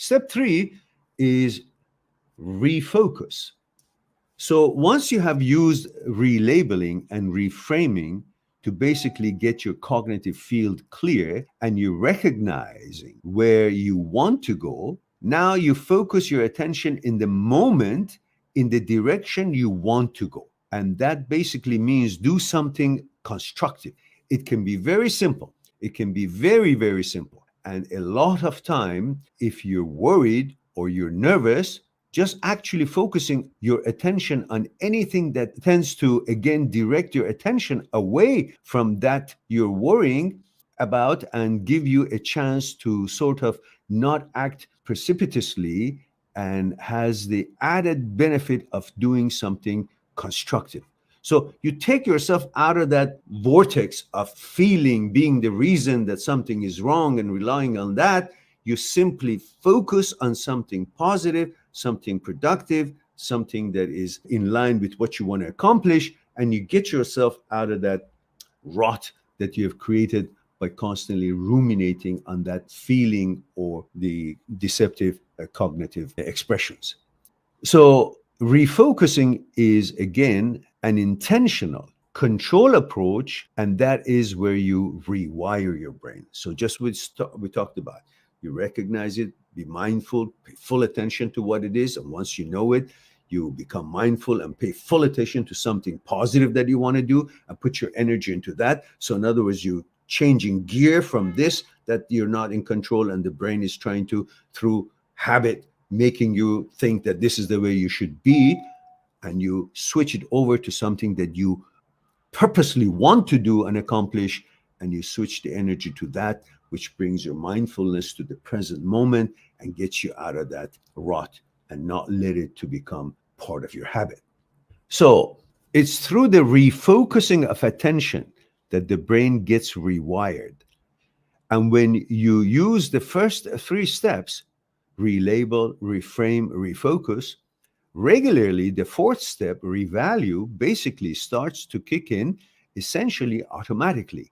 Step 3 is refocus. So once you have used relabeling and reframing to basically get your cognitive field clear and you're recognizing where you want to go, now you focus your attention in the moment in the direction you want to go. And that basically means do something constructive. It can be very simple. It can be very, very simple. And a lot of time, if you're worried or you're nervous, just actually focusing your attention on anything that tends to, again, direct your attention away from that you're worrying about and give you a chance to sort of not act precipitously, and has the added benefit of doing something constructive. So you take yourself out of that vortex of feeling being the reason that something is wrong and relying on that. You simply focus on something positive, something productive, something that is in line with what you want to accomplish, and you get yourself out of that rot that you have created by constantly ruminating on that feeling or the deceptive cognitive expressions. So refocusing is, again, an intentional control approach, and that is where you rewire your brain. So just we talked about, you recognize it, be mindful, pay full attention to what it is, and once you know it, you become mindful and pay full attention to something positive that you want to do and put your energy into that. So in other words, you changing gear from this, that you're not in control and the brain is trying to, through habit, making you think that this is the way you should be, and you switch it over to something that you purposely want to do and accomplish, and you switch the energy to that, which brings your mindfulness to the present moment and gets you out of that rot and not let it to become part of your habit. So it's through the refocusing of attention that the brain gets rewired. And when you use the first 3 steps, relabel, reframe, refocus, regularly, the 4th step, revalue, basically starts to kick in essentially automatically.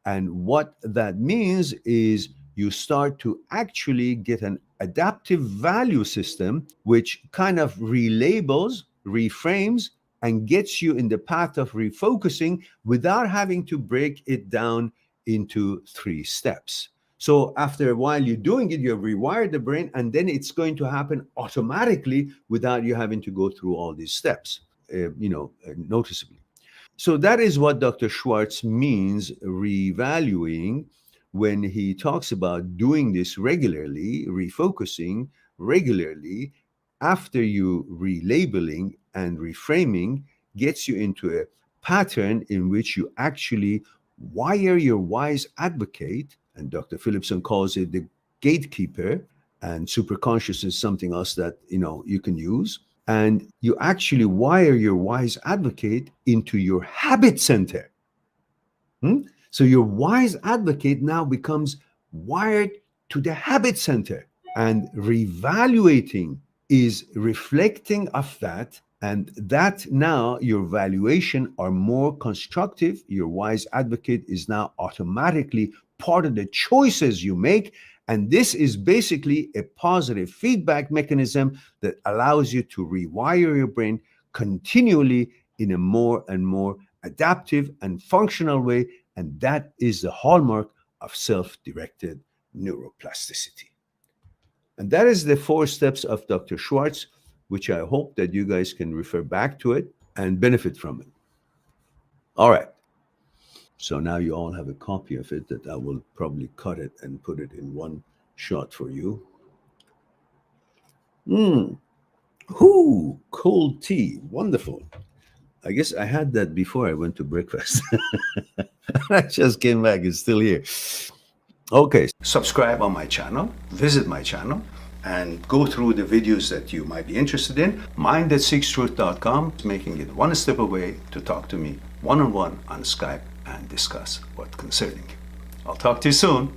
And what that means is you start to actually get an adaptive value system, which kind of relabels, reframes, and gets you in the path of refocusing without having to break it down into 3 steps. So after a while you're doing it, you have rewired the brain, and then it's going to happen automatically without you having to go through all these steps, noticeably. So that is what Dr. Schwartz means revaluing when he talks about doing this regularly, refocusing regularly after you relabeling and reframing gets you into a pattern in which you actually wire your wise advocate, and Dr. Philipson calls it the gatekeeper, and superconscious is something else that you can use. And you actually wire your wise advocate into your habit center. So your wise advocate now becomes wired to the habit center, and revaluating is reflecting of that. And that now your valuation are more constructive. Your wise advocate is now automatically part of the choices you make. And this is basically a positive feedback mechanism that allows you to rewire your brain continually in a more and more adaptive and functional way. And that is the hallmark of self-directed neuroplasticity. And that is the 4 steps of Dr. Schwartz, which I hope that you guys can refer back to it and benefit from it. All right. So now you all have a copy of it that I will probably cut it and put it in one shot for you. Cold tea. Wonderful. I guess I had that before I went to breakfast. I just came back. It's still here. Okay. Subscribe on my channel. Visit my channel and go through the videos that you might be interested in. mind@seekstruth.com, making it one step away to talk to me one-on-one on Skype and discuss what's concerning you. I'll talk to you soon.